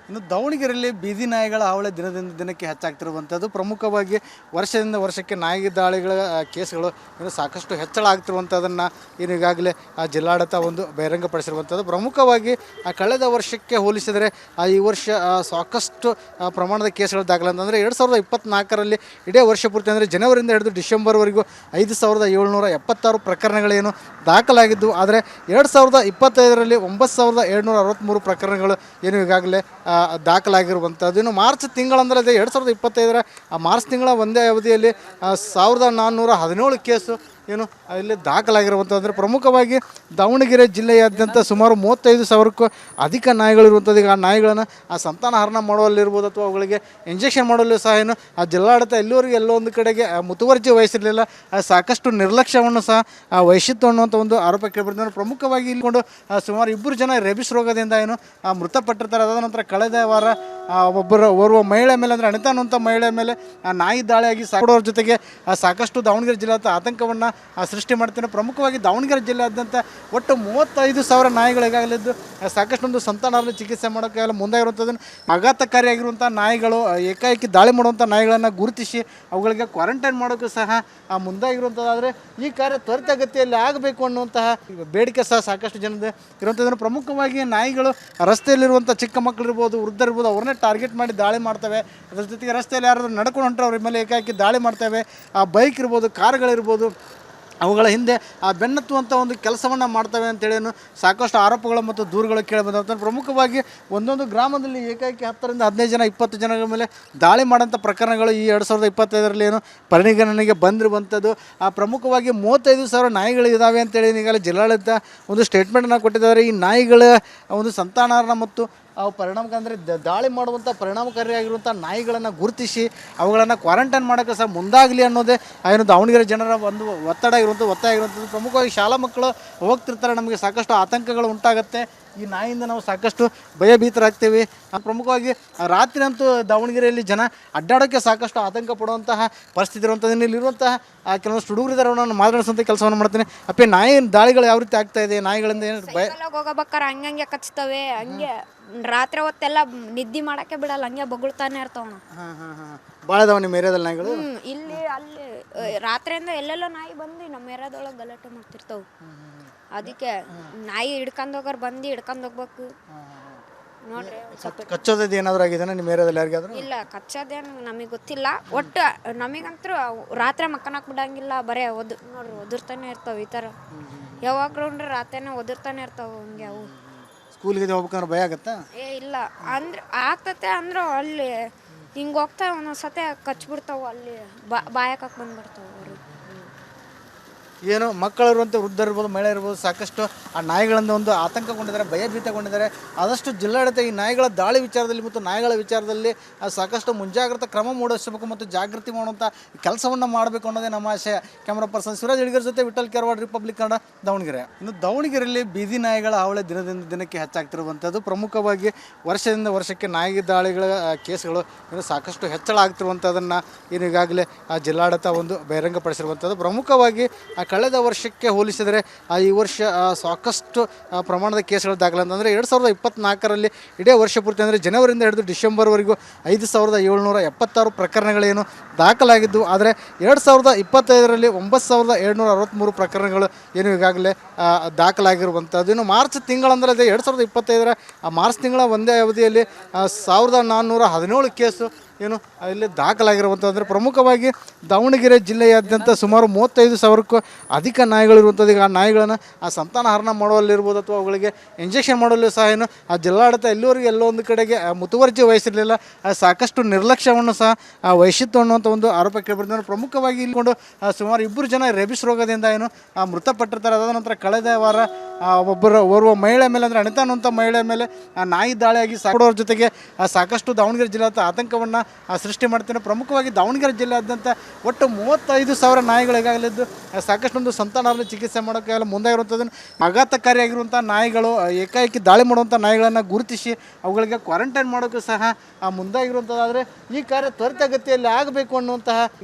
ಇನ್ನು ದಾವಣಗೆರೆಯಲ್ಲಿ ಬೀದಿ ನಾಯಿಗಳ ಹಾವಳಿ ದಿನದಿಂದ ದಿನಕ್ಕೆ ಹೆಚ್ಚಾಗ್ತಿರುವಂಥದ್ದು. ಪ್ರಮುಖವಾಗಿ ವರ್ಷದಿಂದ ವರ್ಷಕ್ಕೆ ನಾಯಿ ದಾಳಿಗಳ ಕೇಸ್ಗಳು ಇನ್ನು ಸಾಕಷ್ಟು ಹೆಚ್ಚಳ ಆಗ್ತಿರುವಂಥದ್ದನ್ನು ಈಗಾಗಲೇ ಜಿಲ್ಲಾಡಳಿತ ಒಂದು ಬಹಿರಂಗಪಡಿಸಿರುವಂಥದ್ದು. ಪ್ರಮುಖವಾಗಿ ಕಳೆದ ವರ್ಷಕ್ಕೆ ಹೋಲಿಸಿದರೆ ಈ ವರ್ಷ ಸಾಕಷ್ಟು ಪ್ರಮಾಣದ ಕೇಸ್ಗಳು ದಾಖಲೆ ಅಂತಂದರೆ 2024ರಲ್ಲಿ ಇಡೀ ವರ್ಷ ಪೂರ್ತಿ ಅಂದರೆ ಜನವರಿಯಿಂದ ಹಿಡಿದು ಡಿಸೆಂಬರ್ವರೆಗೂ 5776 ಪ್ರಕರಣಗಳೇನು ದಾಖಲಾಗಿದ್ದು, ಆದರೆ 2025ರಲ್ಲಿ 9763 ಪ್ರಕರಣಗಳು ಏನು ಈಗಾಗಲೇ ದಾಖಲಾಗಿರುವಂಥದ್ದು. ಇನ್ನು ಮಾರ್ಚ್ ತಿಂಗಳಂದರೆ ಅದೇ 2025ರ ಮಾರ್ಚ್ ತಿಂಗಳ ಒಂದೇ ಅವಧಿಯಲ್ಲಿ 1417 ಕೇಸು ಏನು ಇಲ್ಲಿ ದಾಖಲಾಗಿರುವಂಥದ್ದು. ಅಂದರೆ ಪ್ರಮುಖವಾಗಿ ದಾವಣಗೆರೆ ಜಿಲ್ಲೆಯಾದ್ಯಂತ ಸುಮಾರು 35,000ಕ್ಕೂ ಅಧಿಕ ನಾಯಿಗಳಿರುವಂಥದ್ದು. ಈಗ ಆ ನಾಯಿಗಳನ್ನು ಸಂತಾನಹರಣ ಮಾಡುವಲ್ಲಿರ್ಬೋದು ಅಥವಾ ಅವುಗಳಿಗೆ ಇಂಜೆಕ್ಷನ್ ಮಾಡಲು ಸಹ ಏನು ಜಿಲ್ಲಾಡಳಿತ ಇಲ್ಲಿವರೆಗೂ ಎಲ್ಲೋ ಒಂದು ಕಡೆಗೆ ಮುತುವರ್ಜಿ ವಹಿಸಿರಲಿಲ್ಲ, ಸಾಕಷ್ಟು ನಿರ್ಲಕ್ಷ್ಯವನ್ನು ಸಹ ವಹಿಸಿತ್ತು ಅನ್ನುವಂಥ ಒಂದು ಆರೋಪ ಕೇಳಿಬರ್ತಾರೆ. ಪ್ರಮುಖವಾಗಿ ಇಲ್ಲಿಕೊಂಡು ಸುಮಾರು 2 ಜನ ರೇಬಿಸ್ ರೋಗದಿಂದ ಏನು ಮೃತಪಟ್ಟಿರ್ತಾರೆ. ಅದಾದ ನಂತರ ಕಳೆದ ವಾರ ಓರ್ವ ಮಹಿಳೆ ಮೇಲೆ ಅಂದರೆ ಅನಿತಾ ಅನ್ನುವಂಥ ಮಹಿಳೆ ಮೇಲೆ ನಾಯಿ ದಾಳಿಯಾಗಿ ಸಾಕೋರ ಜೊತೆಗೆ ಸಾಕಷ್ಟು ದಾವಣಗೆರೆ ಜಿಲ್ಲಾಡಳಿತ ಆತಂಕವನ್ನು ಸೃಷ್ಟಿ ಮಾಡ್ತೇನೆ. ಪ್ರಮುಖವಾಗಿ ದಾವಣಗೆರೆ ಜಿಲ್ಲೆಯಾದ್ಯಂತ ಒಟ್ಟು 35,000 ನಾಯಿಗಳು ಈಗಾಗಲಿದ್ದು ಸಾಕಷ್ಟೊಂದು ಸಂತಾನಹರಣ ಚಿಕಿತ್ಸೆ ಮಾಡೋಕ್ಕೆಲ್ಲ ಮುಂದಾಗಿರುವಂಥದ್ದನ್ನು ಆಘಾತಕಾರಿಯಾಗಿರುವಂಥ ನಾಯಿಗಳು ಏಕಾಏಕಿ ದಾಳಿ ಮಾಡುವಂಥ ನಾಯಿಗಳನ್ನು ಗುರುತಿಸಿ ಅವುಗಳಿಗೆ ಕ್ವಾರಂಟೈನ್ ಮಾಡೋಕ್ಕೂ ಸಹ ಮುಂದಾಗಿರುವಂಥದ್ದಾದರೆ ಈ ಕಾರ್ಯ ತ್ವರಿತಗತಿಯಲ್ಲಿ ಆಗಬೇಕು ಅನ್ನುವಂತಹ ಬೇಡಿಕೆ ಸಹ ಸಾಕಷ್ಟು ಜನದ ಇರುವಂಥದ್ದನ್ನು. ಪ್ರಮುಖವಾಗಿ ನಾಯಿಗಳು ರಸ್ತೆಯಲ್ಲಿರುವಂಥ ಚಿಕ್ಕ ಮಕ್ಕಳಿರ್ಬೋದು, ವೃದ್ಧರಿರ್ಬೋದು, ಅವ್ರನ್ನೇ ಟಾರ್ಗೆಟ್ ಮಾಡಿ ದಾಳಿ ಮಾಡ್ತವೆ. ಅದ್ರ ಜೊತೆಗೆ ರಸ್ತೆಯಲ್ಲಿ ಯಾರಾದರೂ ನಡ್ಕೊಂಡು ಹೊಂಟ್ರೆ ಅವ್ರ ಮೇಲೆ ಏಕಾಏಕಿ ದಾಳಿ ಮಾಡ್ತವೆ. ಬೈಕ್ ಇರ್ಬೋದು, ಕಾರ್ಗಳಿರ್ಬೋದು, ಅವುಗಳ ಹಿಂದೆ ಬೆನ್ನತ್ತುವಂಥ ಒಂದು ಕೆಲಸವನ್ನು ಮಾಡ್ತವೆ ಅಂತೇಳಿ ಸಾಕಷ್ಟು ಆರೋಪಗಳು ಮತ್ತು ದೂರುಗಳು ಕೇಳಿಬಂದಂಥ. ಪ್ರಮುಖವಾಗಿ ಒಂದೊಂದು ಗ್ರಾಮದಲ್ಲಿ ಏಕಾಏಕಿ 10ರಿಂದ 15 ಜನ 20 ಜನಗಳ ಮೇಲೆ ದಾಳಿ ಮಾಡೋಂಥ ಪ್ರಕರಣಗಳು ಈ 2025ರಲ್ಲಿ ಏನು ಪರಿಗಣನೆಗೆ ಬಂದಿರುವಂಥದ್ದು. ಪ್ರಮುಖವಾಗಿ 35,000 ನಾಯಿಗಳು ಇದ್ದಾವೆ ಅಂತೇಳಿ ಈಗಾಗಲೇ ಜಿಲ್ಲಾಡಳಿತ ಒಂದು ಸ್ಟೇಟ್ಮೆಂಟನ್ನು ಕೊಟ್ಟಿದ್ದಾರೆ. ಈ ನಾಯಿಗಳ ಒಂದು ಸಂತಾನಹರಣ ಮತ್ತು ಅವು ಅಂದರೆ ದಾಳಿ ಮಾಡುವಂಥ ಪರಿಣಾಮಕಾರಿಯಾಗಿರುವಂಥ ನಾಯಿಗಳನ್ನು ಗುರುತಿಸಿ ಅವುಗಳನ್ನು ಕ್ವಾರಂಟೈನ್ ಮಾಡೋಕ್ಕೆ ಸಹ ಮುಂದಾಗಲಿ ಅನ್ನೋದೇ ಏನು ದಾವಣಗೆರೆ ಜನರ ಒಂದು ಒತ್ತಡ ಒತ್ತಾಯ ಆಗಿರುವಂಥದ್ದು. ಪ್ರಮುಖವಾಗಿ ಶಾಲಾ ಮಕ್ಕಳು ಹೋಗ್ತಿರ್ತಾರೆ, ನಮಗೆ ಸಾಕಷ್ಟು ಆತಂಕಗಳು ಉಂಟಾಗುತ್ತೆ. ಈ ನಾಯಿಯಿಂದ ನಾವು ಸಾಕಷ್ಟು ಭಯಭೀತರಾಗ್ತೀವಿ. ಪ್ರಮುಖವಾಗಿ ರಾತ್ರಿ ಅಂತೂ ದಾವಣಗೆರೆಯಲ್ಲಿ ಜನ ಅಡ್ಡಾಡೋಕ್ಕೆ ಸಾಕಷ್ಟು ಆತಂಕ ಪಡುವಂತಹ ಪರಿಸ್ಥಿತಿ ಇರುವಂಥದ್ದು. ಇಲ್ಲಿರುವಂತಹ ಕೆಲವೊಂದು ಹುಡುಗರಿದ್ದಾರೆ, ನಾನು ಮಾತನಾಡಿಸುವಂಥ ಕೆಲಸವನ್ನು ಮಾಡ್ತೀನಿ. ಅಪ್ಪೆ ನಾಯಿ ದಾಳಿಗಳು ಯಾವ ರೀತಿ ಆಗ್ತಾ ಇದೆ, ನಾಯಿಗಳಿಂದ ಏನು ಭಯ ಹೋಗಬೇಕಾರೆ ಹಂಗೆ ಕಚ್ತವೆ, ಹಂಗೆ ರಾತ್ರಿ ಹೊತ್ತೆಲ್ಲ ನಿದ್ದೆ ಮಾಡಕ್ಕೆ ಬಿಡಲ್ಲ, ಹಂಗೆ ಬೊಗಳ್ತಾನೆ ಇರ್ತಾವ. ಭಾಳ ಅದಾವ ನಿಮ್ಮ ಏರಿಯಾದಲ್ಲಿ ನಾಯಿಗಳು? ಇಲ್ಲಿ ಅಲ್ಲಿ ರಾತ್ರಿಯಿಂದ ಎಲ್ಲೆಲ್ಲೋ ನಾಯಿ ಬಂದು ನಮ್ಮ ಏರಿಯಾದೊಳಗೆ ಗಲಾಟೆ ಮಾಡ್ತಿರ್ತಾವ. ಅದಕ್ಕೆ ನಾಯಿ ಹಿಡ್ಕೊಂಡು ಹೋಗೋರು ಬಂದು ಹಿಡ್ಕೊಂಡು ಹೋಗ್ಬೇಕು ನೋಡ್ರಿ. ಕಚ್ಚೋದು ಏನಾದರೂ ಆಗಿದೆ ನಿಮ್ಮ ಏರಿಯಾದಲ್ಲಿ ಯಾರಿಗಾದ್ರೂ? ಇಲ್ಲ, ಕಚ್ಚೋದೇನು ನಮಗೆ ಗೊತ್ತಿಲ್ಲ. ಒಟ್ಟು ನಮಗಂತೂ ರಾತ್ರಿ ಮಕ್ಕನಕ್ಕೆ ಬಿಡಂಗಿಲ್ಲ, ಬರೇ ನೋಡ್ರಿ ಒದರ್ತಾನೆ ಇರ್ತಾವೆ. ಈ ಥರ ಯಾವಾಗಲೂ ರಾತ್ರಿನೇ ಒದರ್ತಾನೆ ಇರ್ತಾವೆ. ಹಂಗೆ ಅವು ಸ್ಕೂಲ್ಗೆ ಹೋಗ್ಬೇಕಂದ್ರೆ ಭಯ ಆಗುತ್ತಾ? ಇಲ್ಲ ಅಂದ್ರೆ ಆಗ್ತತೆ. ಅಂದ್ರೆ ಅಲ್ಲಿ ಹಿಂಗೆ ಹೋಗ್ತಾ ಒಂದೊಂದು ಸತೆ ಕಚ್ಬಿಡ್ತಾವೆ, ಅಲ್ಲಿ ಬಾಯಕ್ಕೆ ಬಂದ್ಬಿಡ್ತಾವೆ ಅವರು. ಏನು ಮಕ್ಕಳಿರುವಂಥ ವೃದ್ಧರಿರ್ಬೋದು, ಮಹಿಳೆ ಇರ್ಬೋದು, ಸಾಕಷ್ಟು ಆ ನಾಯಿಗಳಿಂದ ಒಂದು ಆತಂಕಗೊಂಡಿದ್ದಾರೆ, ಭಯಭೀತಗೊಂಡಿದ್ದಾರೆ. ಆದಷ್ಟು ಜಿಲ್ಲಾಡಳಿತ ಈ ನಾಯಿಗಳ ದಾಳಿ ವಿಚಾರದಲ್ಲಿ ಮತ್ತು ನಾಯಿಗಳ ವಿಚಾರದಲ್ಲಿ ಸಾಕಷ್ಟು ಮುಂಜಾಗ್ರತಾ ಕ್ರಮ ಮೂಡಿಸಬೇಕು ಮತ್ತು ಜಾಗೃತಿ ಮಾಡುವಂಥ ಕೆಲಸವನ್ನು ಮಾಡಬೇಕು ಅನ್ನೋದೇ ನಮ್ಮ ಆಶಯ. ಕ್ಯಾಮ್ರಾ ಪರ್ಸನ್ ಶಿವರಾಜ್ ಹಿಡಿಗರ್ ಜೊತೆ ವಿಠಲ್ ಕೆರವಾಡ್, ರಿಪಬ್ಲಿಕ್ ಕನ್ನಡ, ದಾವಣಗೆರೆ. ಇನ್ನು ದಾವಣಗೆರೆಯಲ್ಲಿ ಬೀದಿ ನಾಯಿಗಳ ಹಾವಳಿ ದಿನದಿಂದ ದಿನಕ್ಕೆ ಹೆಚ್ಚಾಗ್ತಿರುವಂಥದ್ದು. ಪ್ರಮುಖವಾಗಿ ವರ್ಷದಿಂದ ವರ್ಷಕ್ಕೆ ನಾಯಿ ದಾಳಿಗಳ ಕೇಸ್ಗಳು ಇನ್ನು ಸಾಕಷ್ಟು ಹೆಚ್ಚಳ ಆಗ್ತಿರುವಂಥದ್ದನ್ನು ಈಗಾಗಲೇ ಜಿಲ್ಲಾಡಳಿತ ಒಂದು ಬಹಿರಂಗಪಡಿಸಿರುವಂಥದ್ದು. ಪ್ರಮುಖವಾಗಿ ಕಳೆದ ವರ್ಷಕ್ಕೆ ಹೋಲಿಸಿದರೆ ಈ ವರ್ಷ ಸಾಕಷ್ಟು ಪ್ರಮಾಣದ ಕೇಸ್ಗಳು ದಾಖಲೆ ಅಂತಂದರೆ 2024ರಲ್ಲಿ ಇಡೀ ವರ್ಷ ಪೂರ್ತಿ ಅಂದರೆ ಜನವರಿಯಿಂದ ಹಿಡಿದು ಡಿಸೆಂಬರ್ವರೆಗೂ 5776 ಪ್ರಕರಣಗಳೇನು ದಾಖಲಾಗಿದ್ದು, ಆದರೆ 2025ರಲ್ಲಿ 9763 ಪ್ರಕರಣಗಳು ಏನು ಈಗಾಗಲೇ ದಾಖಲಾಗಿರುವಂಥದ್ದು. ಇನ್ನು ಮಾರ್ಚ್ ತಿಂಗಳಂದರೆ ಅದೇ 2025ರ ಮಾರ್ಚ್ ತಿಂಗಳ ಒಂದೇ ಅವಧಿಯಲ್ಲಿ 1417 ಕೇಸು ಏನು ಇಲ್ಲಿ ದಾಖಲಾಗಿರುವಂಥದ್ದು. ಅಂದರೆ ಪ್ರಮುಖವಾಗಿ ದಾವಣಗೆರೆ ಜಿಲ್ಲೆಯಾದ್ಯಂತ ಸುಮಾರು 35,000ಕ್ಕೂ ಅಧಿಕ ನಾಯಿಗಳಿರುವಂಥದ್ದು. ಈಗ ಆ ನಾಯಿಗಳನ್ನು ಸಂತಾನಹರಣ ಮಾಡುವಲ್ಲಿರ್ಬೋದು ಅಥವಾ ಅವುಗಳಿಗೆ ಇಂಜೆಕ್ಷನ್ ಮಾಡಲು ಸಹ ಏನು ಜಿಲ್ಲಾಡಳಿತ ಇಲ್ಲಿವರೆಗೂ ಎಲ್ಲೋ ಒಂದು ಕಡೆಗೆ ಮುತುವರ್ಜಿ ವಹಿಸಿರಲಿಲ್ಲ, ಸಾಕಷ್ಟು ನಿರ್ಲಕ್ಷ್ಯವನ್ನು ಸಹ ವಹಿಸಿತ್ತು ಅನ್ನುವಂಥ ಒಂದು ಆರೋಪ ಕೇಳಿಬರ್ತಾರೆ. ಪ್ರಮುಖವಾಗಿ ಇಲ್ಲಿಕೊಂಡು ಸುಮಾರು 2 ಜನ ರೇಬಿಸ್ ರೋಗದಿಂದ ಏನು ಮೃತಪಟ್ಟಿರ್ತಾರೆ. ಅದಾದ ನಂತರ ಕಳೆದ ವಾರ ಓರ್ವ ಮಹಿಳೆ ಮೇಲೆ ಅಂದರೆ ಅನಿತಾ ಅನ್ನುವಂಥ ಮಹಿಳೆ ಮೇಲೆ ನಾಯಿ ದಾಳಿಯಾಗಿ ಸಾಕೋರ ಜೊತೆಗೆ ಸಾಕಷ್ಟು ದಾವಣಗೆರೆ ಜಿಲ್ಲಾಡಳಿತ ಆತಂಕವನ್ನು ಸೃಷ್ಟಿ ಮಾಡ್ತೇನೆ. ಪ್ರಮುಖವಾಗಿ ದಾವಣಗೆರೆ ಜಿಲ್ಲೆಯಾದ್ಯಂತ ಒಟ್ಟು 35,000 ನಾಯಿಗಳು ಈಗಾಗಲಿದ್ದು ಸಾಕಷ್ಟೊಂದು ಸಂತಾನವನ್ನು ಚಿಕಿತ್ಸೆ ಮಾಡೋಕ್ಕೆಲ್ಲ ಮುಂದಾಗಿರುವಂಥದ್ದನ್ನು ಆಘಾತಕಾರಿಯಾಗಿರುವಂಥ ನಾಯಿಗಳು ಏಕಾಏಕಿ ದಾಳಿ ಮಾಡುವಂಥ ನಾಯಿಗಳನ್ನು ಗುರುತಿಸಿ ಅವುಗಳಿಗೆ ಕ್ವಾರಂಟೈನ್ ಮಾಡೋಕ್ಕೂ ಸಹ ಮುಂದಾಗಿರುವಂಥದ್ದಾದರೆ ಈ ಕಾರ್ಯ ತ್ವರಿತಗತಿಯಲ್ಲಿ ಆಗಬೇಕು ಅನ್ನುವಂತಹ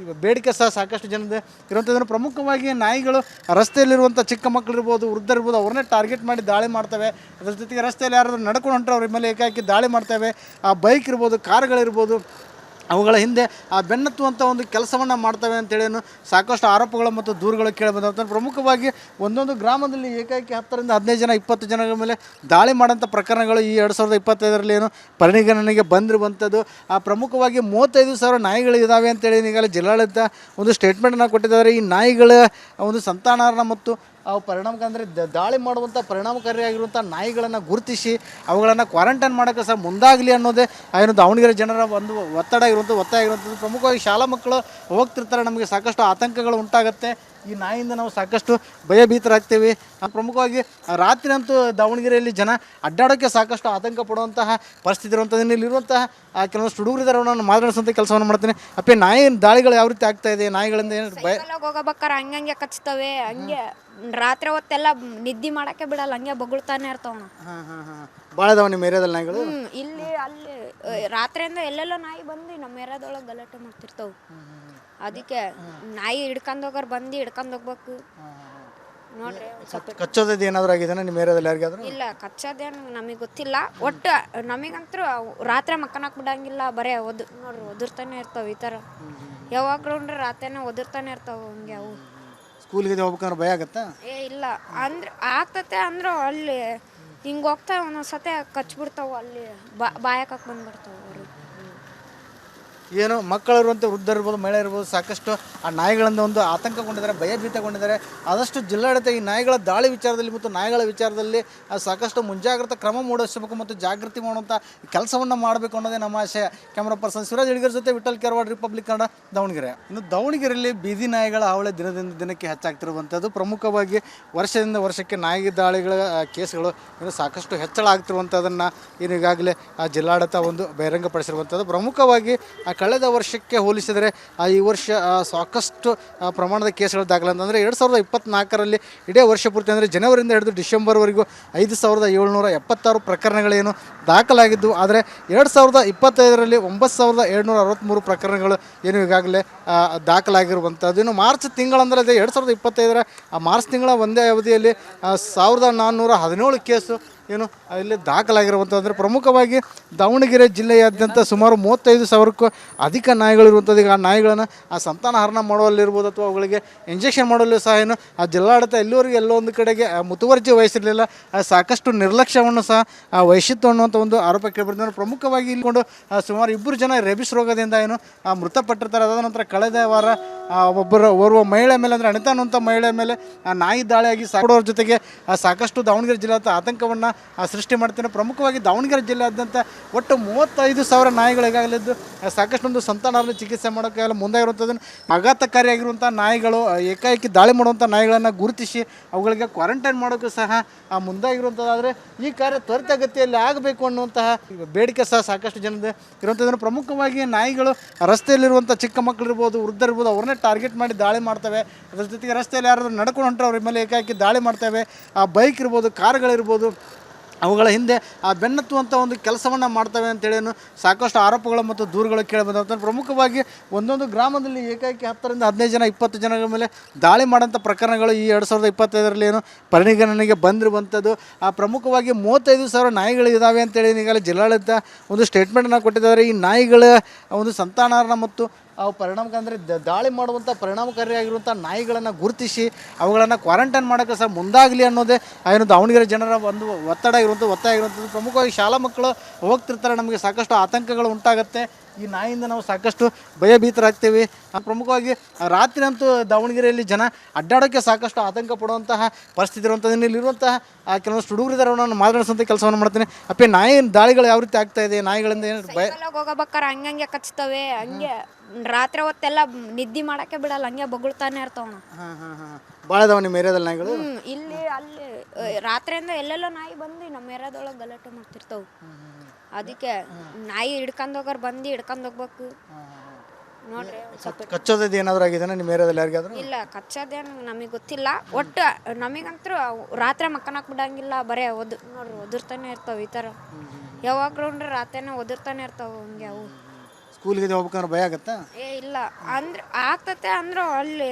ಬೇಡಿಕೆ ಸಹ ಸಾಕಷ್ಟು ಜನದ ಇರುವಂಥದ್ದನ್ನು ಪ್ರಮುಖವಾಗಿ ನಾಯಿಗಳು ರಸ್ತೆಯಲ್ಲಿರುವಂಥ ಚಿಕ್ಕ ಮಕ್ಕಳಿರ್ಬೋದು, ವೃದ್ಧರಿರ್ಬೋದು, ಅವ್ರನ್ನೇ ಟಾರ್ಗೆಟ್ ಮಾಡಿ ದಾಳಿ ಮಾಡ್ತವೆ. ಅದ್ರ ಜೊತೆಗೆ ರಸ್ತೆಯಲ್ಲಿ ಯಾರಾದರೂ ನಡ್ಕೊಂಡು ಹೊಂಟ್ರೆ ಅವ್ರ ಮೇಲೆ ಏಕಾಏಕಿ ದಾಳಿ ಮಾಡ್ತವೆ. ಆ ಬೈಕ್ ಇರ್ಬೋದು, ಕಾರ್ಗಳಿರ್ಬೋದು, ಅವುಗಳ ಹಿಂದೆ ಬೆನ್ನತ್ತುವಂಥ ಒಂದು ಕೆಲಸವನ್ನು ಮಾಡ್ತವೆ ಅಂತೇಳಿ ಸಾಕಷ್ಟು ಆರೋಪಗಳು ಮತ್ತು ದೂರುಗಳು ಕೇಳಿಬಂದಂಥ ಪ್ರಮುಖವಾಗಿ ಒಂದೊಂದು ಗ್ರಾಮದಲ್ಲಿ ಏಕಾಏಕಿ 10ರಿಂದ 15 ಜನ 20 ಜನಗಳ ಮೇಲೆ ದಾಳಿ ಮಾಡೋಂಥ ಪ್ರಕರಣಗಳು ಈ 2025ರಲ್ಲಿ ಪರಿಗಣನೆಗೆ ಬಂದಿರುವಂಥದ್ದು. ಪ್ರಮುಖವಾಗಿ 35,000 ನಾಯಿಗಳು ಇದ್ದಾವೆ ಅಂತೇಳಿ ಈಗಾಗಲೇ ಜಿಲ್ಲಾಡಳಿತ ಒಂದು ಸ್ಟೇಟ್ಮೆಂಟನ್ನು ಕೊಟ್ಟಿದ್ದಾರೆ. ಈ ನಾಯಿಗಳ ಒಂದು ಸಂತಾನಹಾರ ಮತ್ತು ಅವು ಅಂದರೆ ದಾಳಿ ಮಾಡುವಂಥ ಪರಿಣಾಮಕಾರಿಯಾಗಿರುವಂಥ ನಾಯಿಗಳನ್ನು ಗುರುತಿಸಿ ಅವುಗಳನ್ನು ಕ್ವಾರಂಟೈನ್ ಮಾಡೋಕ್ಕೆ ಸಹ ಮುಂದಾಗಲಿ ಅನ್ನೋದೇ ಏನು ದಾವಣಗೆರೆ ಜನರ ಒಂದು ಒತ್ತಡ ಆಗಿರುವಂಥದ್ದು. ಪ್ರಮುಖವಾಗಿ ಶಾಲಾ ಮಕ್ಕಳು ಹೋಗ್ತಿರ್ತಾರೆ, ನಮಗೆ ಸಾಕಷ್ಟು ಆತಂಕಗಳು ಉಂಟಾಗುತ್ತೆ. ಈ ನಾಯಿಯಿಂದ ನಾವು ಸಾಕಷ್ಟು ಭಯಭೀತರಾಗ್ತೀವಿ. ಪ್ರಮುಖವಾಗಿ ರಾತ್ರಿ ಅಂತೂ ದಾವಣಗೆರೆಯಲ್ಲಿ ಜನ ಅಡ್ಡಾಡೋಕ್ಕೆ ಸಾಕಷ್ಟು ಆತಂಕ ಪಡುವಂತಹ ಪರಿಸ್ಥಿತಿ ಇರುವಂಥದ್ದು. ಇಲ್ಲಿರುವಂತಹ ಕೆಲವೊಂದು ಹುಡುಗರಿದ್ದಾರೆ, ನಾನು ಮಾತನಾಡಿಸುವಂಥ ಕೆಲಸವನ್ನು ಮಾಡ್ತೀನಿ. ಅಪ್ಪೆ ನಾಯಿ ದಾಳಿಗಳು ಯಾವ ರೀತಿ ಆಗ್ತಾ ಇದೆ, ನಾಯಿಗಳಿಂದ ಏನು ಹೋಗಬೇಕಾರೆ ಹಂಗೆ ಕಚ್ತವೆ, ಹಂಗೆ ರಾತ್ರಿ ಹೊತ್ತೆಲ್ಲ ನಿದ್ದೆ ಮಾಡಕ್ಕೆ ಬಿಡಲ್ಲ, ಹಂಗೆ ಬೊಗಳ್ತಾನೆ ಇರ್ತಾವ. ಭಾಳ ಅದಾವ ನಿಮ್ಮ ಏರಿಯಾದಲ್ಲಿ ನಾಯಿಗಳು? ಇಲ್ಲಿ ಅಲ್ಲಿ ರಾತ್ರಿಯಿಂದ ಎಲ್ಲೆಲ್ಲೋ ನಾಯಿ ಬಂದು ನಮ್ಮ ಏರಿಯಾದೊಳಗೆ ಗಲಾಟೆ ಮಾಡ್ತಿರ್ತಾವೆ. ಅದಕ್ಕೆ ನಾಯಿ ಹಿಡ್ಕೊಂಡು ಹೋಗೋರು ಬಂದು ಹಿಡ್ಕೊಂಡು ಹೋಗ್ಬೇಕು ನೋಡ್ರಿ. ಕಚ್ಚೋದು ಏನಾದರೂ ಆಗಿದೆ ನಿಮ್ಮ ಏರಿಯಾದಲ್ಲಿ ಯಾರಿಗಾದ್ರೂ? ಇಲ್ಲ, ಕಚ್ಚೋದೇನು ನಮಗೆ ಗೊತ್ತಿಲ್ಲ. ಒಟ್ಟು ನಮಗಂತೂ ರಾತ್ರಿ ಮಕ್ಕನಕ್ಕೆ ಬಿಡಂಗಿಲ್ಲ, ಬರೇ ನೋಡ್ರಿ ಒದರ್ತಾನೆ ಇರ್ತಾವೆ. ಈ ಥರ ಯಾವಾಗಲೂ ರಾತ್ರಿನೇ ಒದರ್ತಾನೆ ಇರ್ತಾವೆ. ಹಂಗೆ ಅವು ಸ್ಕೂಲ್ಗೆ ಹೋಗ್ಬೇಕಂದ್ರೆ ಭಯ ಆಗತ್ತಾ? ಇಲ್ಲ ಅಂದ್ರೆ ಆಗ್ತತೆ. ಅಂದ್ರು ಅಲ್ಲಿ ಹಿಂಗೆ ಹೋಗ್ತಾವೆ, ಒಂದೊಂದ್ಸತಿ ಕಚ್ಬಿಡ್ತಾವೆ, ಅಲ್ಲಿ ಬಾಯಕ್ಕೆ ಬಂದ್ಬಿಡ್ತಾವೆ ಅವರು. ಏನು ಮಕ್ಕಳಿರುವಂಥ ವೃದ್ಧರಿರ್ಬೋದು, ಮಹಿಳೆ ಇರ್ಬೋದು, ಸಾಕಷ್ಟು ಆ ನಾಯಿಗಳಿಂದ ಒಂದು ಆತಂಕಗೊಂಡಿದ್ದಾರೆ, ಭಯಭೀತಗೊಂಡಿದ್ದಾರೆ. ಆದಷ್ಟು ಜಿಲ್ಲಾಡಳಿತ ಈ ನಾಯಿಗಳ ದಾಳಿ ವಿಚಾರದಲ್ಲಿ ಮತ್ತು ನಾಯಿಗಳ ವಿಚಾರದಲ್ಲಿ ಸಾಕಷ್ಟು ಮುಂಜಾಗ್ರತಾ ಕ್ರಮ ಮೂಡಿಸಬೇಕು ಮತ್ತು ಜಾಗೃತಿ ಮಾಡುವಂಥ ಕೆಲಸವನ್ನು ಮಾಡಬೇಕು ಅನ್ನೋದೇ ನಮ್ಮ ಆಶಯ. ಕ್ಯಾಮ್ರಾ ಪರ್ಸನ್ ಶಿವರಾಜ್ ಹಿಡಿಗರ್ ಜೊತೆ ವಿಠಲ್ ಕೆರವಾಡ್, ರಿಪಬ್ಲಿಕ್ ಕನ್ನಡ, ದಾವಣಗೆರೆ. ಇನ್ನು ದಾವಣಗೆರೆಯಲ್ಲಿ ಬೀದಿ ನಾಯಿಗಳ ಹಾವಳಿ ದಿನದಿಂದ ದಿನಕ್ಕೆ ಹೆಚ್ಚಾಗ್ತಿರುವಂಥದ್ದು. ಪ್ರಮುಖವಾಗಿ ವರ್ಷದಿಂದ ವರ್ಷಕ್ಕೆ ನಾಯಿ ದಾಳಿಗಳ ಕೇಸ್ಗಳು ಇನ್ನು ಸಾಕಷ್ಟು ಹೆಚ್ಚಳ ಆಗ್ತಿರುವಂಥದ್ದನ್ನು ಈಗಾಗಲೇ ಜಿಲ್ಲಾಡಳಿತ ಒಂದು ಬಹಿರಂಗಪಡಿಸಿರುವಂಥದ್ದು. ಪ್ರಮುಖವಾಗಿ ಕಳೆದ ವರ್ಷಕ್ಕೆ ಹೋಲಿಸಿದರೆ ಈ ವರ್ಷ ಸಾಕಷ್ಟು ಪ್ರಮಾಣದ ಕೇಸ್ಗಳು ದಾಖಲಾದಂದರೆ 2024ರಲ್ಲಿ ಇಡೀ ವರ್ಷ ಪೂರ್ತಿ ಅಂದರೆ ಜನವರಿಯಿಂದ ಹಿಡಿದು ಡಿಸೆಂಬರ್ವರೆಗೂ 5,776 ಪ್ರಕರಣಗಳೇನು ದಾಖಲಾಗಿದ್ದು. ಆದರೆ 2025ರಲ್ಲಿ 9,763 ಪ್ರಕರಣಗಳು ಏನು ಈಗಾಗಲೇ ದಾಖಲಾಗಿರುವಂಥದ್ದು. ಇನ್ನು ಮಾರ್ಚ್ ತಿಂಗಳಂದರೆ ಅದೇ 2025ರ ಮಾರ್ಚ್ ತಿಂಗಳ ಒಂದೇ ಅವಧಿಯಲ್ಲಿ 1,417 ಕೇಸು ಏನು ಇಲ್ಲಿ ದಾಖಲಾಗಿರುವಂಥದ್ದು. ಅಂದರೆ ಪ್ರಮುಖವಾಗಿ ದಾವಣಗೆರೆ ಜಿಲ್ಲೆಯಾದ್ಯಂತ ಸುಮಾರು 35,000ಕ್ಕೂ ಅಧಿಕ ನಾಯಿಗಳಿರುವಂಥದ್ದು. ಈಗ ಆ ನಾಯಿಗಳನ್ನು ಸಂತಾನಹರಣ ಮಾಡುವಲ್ಲಿರ್ಬೋದು ಅಥವಾ ಅವುಗಳಿಗೆ ಇಂಜೆಕ್ಷನ್ ಮಾಡಲು ಸಹ ಏನು ಜಿಲ್ಲಾಡಳಿತ ಎಲ್ಲಿವರೆಗೂ ಎಲ್ಲೋ ಒಂದು ಕಡೆಗೆ ಮುತುವರ್ಜಿ ವಹಿಸಿರಲಿಲ್ಲ, ಸಾಕಷ್ಟು ನಿರ್ಲಕ್ಷ್ಯವನ್ನು ಸಹ ವಹಿಸಿತ್ತು ಅನ್ನುವಂಥ ಒಂದು ಆರೋಪ ಕೇಳಿಬರ್ತಾರೆ. ಪ್ರಮುಖವಾಗಿ ಇಲ್ಲಿಕೊಂಡು ಸುಮಾರು 2 ಜನ ರೇಬಿಸ್ ರೋಗದಿಂದ ಏನು ಮೃತಪಟ್ಟಿರ್ತಾರೆ. ಅದಾದ ನಂತರ ಕಳೆದ ವಾರ ಓರ್ವ ಮಹಿಳೆ ಮೇಲೆ ಅಂದರೆ ಅನಿತಾ ಅನ್ನುವಂಥ ಮಹಿಳೆ ಮೇಲೆ ನಾಯಿ ದಾಳಿಯಾಗಿ ಸಾಕೋರ ಜೊತೆಗೆ ಸಾಕಷ್ಟು ದಾವಣಗೆರೆ ಜಿಲ್ಲಾಡಳಿತ ಆತಂಕವನ್ನು ಸೃಷ್ಟಿ ಮಾಡ್ತೇನೆ. ಪ್ರಮುಖವಾಗಿ ದಾವಣಗೆರೆ ಜಿಲ್ಲೆಯಾದ್ಯಂತ ಒಟ್ಟು 35,000 ನಾಯಿಗಳು ಈಗಾಗಲಿದ್ದು ಸಾಕಷ್ಟೊಂದು ಸಂತಾನವನ್ನು ಚಿಕಿತ್ಸೆ ಮಾಡೋಕ್ಕೆಲ್ಲ ಮುಂದಾಗಿರುವಂಥದ್ದನ್ನು ಆಘಾತಕಾರಿಯಾಗಿರುವಂಥ ನಾಯಿಗಳು ಏಕಾಏಕಿ ದಾಳಿ ಮಾಡುವಂಥ ನಾಯಿಗಳನ್ನು ಗುರುತಿಸಿ ಅವುಗಳಿಗೆ ಕ್ವಾರಂಟೈನ್ ಮಾಡೋಕ್ಕೂ ಸಹ ಮುಂದಾಗಿರುವಂಥದ್ದಾದರೆ ಈ ಕಾರ್ಯ ತ್ವರಿತಗತಿಯಲ್ಲಿ ಆಗಬೇಕು ಅನ್ನುವಂತಹ ಬೇಡಿಕೆ ಸಹ ಸಾಕಷ್ಟು ಜನದ ಇರುವಂಥದ್ದನ್ನು ಪ್ರಮುಖವಾಗಿ ನಾಯಿಗಳು ರಸ್ತೆಯಲ್ಲಿರುವಂಥ ಚಿಕ್ಕ ಮಕ್ಕಳಿರ್ಬೋದು, ವೃದ್ಧರಿರ್ಬೋದು, ಅವ್ರನ್ನೇ ಟಾರ್ಗೆಟ್ ಮಾಡಿ ದಾಳಿ ಮಾಡ್ತವೆ. ಅದ್ರ ಜೊತೆಗೆ ರಸ್ತೆಯಲ್ಲಿ ಯಾರಾದರೂ ನಡ್ಕೊಂಡು ಹೊಂಟ್ರೆ ಅವ್ರ ಮೇಲೆ ಏಕಾಏಕಿ ದಾಳಿ ಮಾಡ್ತವೆ. ಆ ಬೈಕ್ ಇರ್ಬೋದು, ಕಾರ್ಗಳಿರ್ಬೋದು, ಅವುಗಳ ಹಿಂದೆ ಬೆನ್ನತ್ತುವಂಥ ಒಂದು ಕೆಲಸವನ್ನು ಮಾಡ್ತವೆ ಅಂತೇಳಿ ಸಾಕಷ್ಟು ಆರೋಪಗಳು ಮತ್ತು ದೂರುಗಳು ಕೇಳಿಬಂದಂಥ ಪ್ರಮುಖವಾಗಿ ಒಂದೊಂದು ಗ್ರಾಮದಲ್ಲಿ ಏಕಾಏಕಿ 10ರಿಂದ 15 ಜನ 20 ಜನಗಳ ಮೇಲೆ ದಾಳಿ ಮಾಡೋಂಥ ಪ್ರಕರಣಗಳು ಈ 2025ರಲ್ಲಿ ಪರಿಗಣನೆಗೆ ಬಂದಿರುವಂಥದ್ದು. ಪ್ರಮುಖವಾಗಿ 35,000 ನಾಯಿಗಳು ಇದ್ದಾವೆ ಅಂತೇಳಿ ಈಗಾಗಲೇ ಜಿಲ್ಲಾಡಳಿತ ಒಂದು ಸ್ಟೇಟ್ಮೆಂಟನ್ನು ಕೊಟ್ಟಿದ್ದಾರೆ. ಈ ನಾಯಿಗಳ ಒಂದು ಸಂತಾನಹಾರ ಮತ್ತು ಅವು ಅಂದರೆ ದಾಳಿ ಮಾಡುವಂಥ ಪರಿಣಾಮಕಾರಿಯಾಗಿರುವಂಥ ನಾಯಿಗಳನ್ನು ಗುರುತಿಸಿ ಅವುಗಳನ್ನು ಕ್ವಾರಂಟೈನ್ ಮಾಡೋಕ್ಕೆ ಸಹ ಮುಂದಾಗಲಿ ಅನ್ನೋದೇ ಏನು ದಾವಣಗೆರೆ ಜನರ ಒಂದು ಒತ್ತಡ ಆಗಿರುವಂಥದ್ದು. ಪ್ರಮುಖವಾಗಿ ಶಾಲಾ ಮಕ್ಕಳು ಹೋಗ್ತಿರ್ತಾರೆ, ನಮಗೆ ಸಾಕಷ್ಟು ಆತಂಕಗಳು ಉಂಟಾಗುತ್ತೆ. ಈ ನಾಯಿಯಿಂದ ನಾವು ಸಾಕಷ್ಟು ಭಯಭೀತರಾಗ್ತೀವಿ. ಪ್ರಮುಖವಾಗಿ ರಾತ್ರಿ ಅಂತೂ ದಾವಣಗೆರೆಯಲ್ಲಿ ಜನ ಅಡ್ಡಾಡೋಕ್ಕೆ ಸಾಕಷ್ಟು ಆತಂಕ ಪಡುವಂತಹ ಪರಿಸ್ಥಿತಿ ಇರುವಂಥದ್ದು. ಇಲ್ಲಿರುವಂತಹ ಕೆಲವೊಂದು ಹುಡುಗರಿದ್ದಾರೆ, ನಾನು ಮಾತನಾಡಿಸುವಂಥ ಕೆಲಸವನ್ನು ಮಾಡ್ತೀನಿ. ಅಪ್ಪೆ ನಾಯಿ ದಾಳಿಗಳು ಯಾವ ರೀತಿ ಆಗ್ತಾ ಇದೆ, ನಾಯಿಗಳಿಂದ ಏನು ಹೋಗಬೇಕಾರೆ ಹಂಗೆ ಕಚ್ತವೆ, ಹಂಗೆ ರಾತ್ರಿ ಹೊತ್ತೆಲ್ಲ ನಿದ್ದೆ ಮಾಡಕ್ಕೆ ಬಿಡಲ್ಲ, ಹಂಗೆ ಬೊಗಳ್ತಾನೆ ಇರ್ತಾವ. ಭಾಳ ಅದಾವ ನಿಮ್ಮ ಏರಿಯಾದಲ್ಲಿ ನಾಯಿಗಳು? ಇಲ್ಲಿ ಅಲ್ಲಿ ರಾತ್ರಿಯಿಂದ ಎಲ್ಲೆಲ್ಲೋ ನಾಯಿ ಬಂದು ನಮ್ಮ ಏರಿಯಾದೊಳಗೆ ಗಲಾಟೆ ಮಾಡ್ತಿರ್ತಾವೆ. ಅದಕ್ಕೆ ನಾಯಿ ಹಿಡ್ಕೊಂಡು ಹೋಗೋರು ಬಂದು ಹಿಡ್ಕೊಂಡು ಹೋಗ್ಬೇಕು ನೋಡ್ರಿ. ಕಚ್ಚೋದದ್ದು ಏನಾದರೂ ಆಗಿದೆನಾ ನಿಮ್ಮ ಏರಿಯಾದಲ್ಲಿ ಯಾರಿಗಾದ್ರೂ? ಇಲ್ಲ ಕಚ್ಚೋದೇನು ನಮಗೆ ಗೊತ್ತಿಲ್ಲ. ಒಟ್ಟು ನಮಗಂತೂ ರಾತ್ರಿ ಮಕ್ಕನಕ್ಕೆ ಬಿಡಂಗಿಲ್ಲ, ಬರೇ ನೋಡ್ರಿ ಒದರ್ತಾನೆ ಇರ್ತಾವೆ ಈ ಥರ. ಯಾವಾಗಲೂ ರಾತ್ರಿನೇ ಒದರ್ತಾನೆ ಇರ್ತಾವೆ ಹಂಗೆ ಅವು. ಸ್ಕೂಲ್ಗೆ ಹೋಗ್ಬೇಕಂದ್ರೆ ಭಯ ಆಗತ್ತಾ? ಇಲ್ಲ ಅಂದ್ರೆ ಆಗ್ತತೆ ಅಂದ್ರು ಅಲ್ಲಿ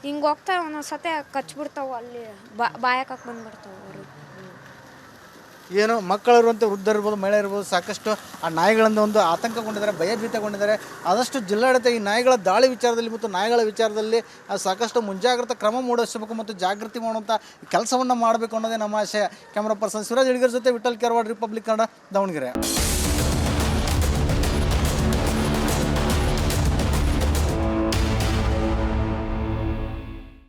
ಹಿಂಗೆ ಹೋಗ್ತಾ ಒಂದೊಂದು ಸತಿ ಕಚ್ಬಿಡ್ತಾವೆ, ಅಲ್ಲಿ ಬಾಯಕ್ಕೆ ಬಂದ್ಬಿಡ್ತಾವೆ ಅವ್ರಿಗೆ. ಏನು ಮಕ್ಕಳಿರುವಂಥ ವೃದ್ಧರು ಇರ್ಬೋದು, ಮಹಿಳೆ ಇರ್ಬೋದು, ಸಾಕಷ್ಟು ಆ ನಾಯಿಗಳಿಂದ ಒಂದು ಆತಂಕಗೊಂಡಿದ್ದಾರೆ, ಭಯಭೀತಗೊಂಡಿದ್ದಾರೆ. ಆದಷ್ಟು ಜಿಲ್ಲಾಡಳಿತ ಈ ನಾಯಿಗಳ ದಾಳಿ ವಿಚಾರದಲ್ಲಿ ಮತ್ತು ನಾಯಿಗಳ ವಿಚಾರದಲ್ಲಿ ಸಾಕಷ್ಟು ಮುಂಜಾಗ್ರತಾ ಕ್ರಮ ಮೂಡಿಸಬೇಕು ಮತ್ತು ಜಾಗೃತಿ ಮಾಡುವಂಥ ಕೆಲಸವನ್ನು ಮಾಡಬೇಕು ಅನ್ನೋದೇ ನಮ್ಮ ಆಶಯ. ಕ್ಯಾಮ್ರಾ ಪರ್ಸನ್ ಶಿವರಾಜ್ ಹಿಡಿಗರ್ ಜೊತೆ ವಿಠಲ್ ಕೆರವಾಡ್, ರಿಪಬ್ಲಿಕ್ ಕನ್ನಡ, ದಾವಣಗೆರೆ.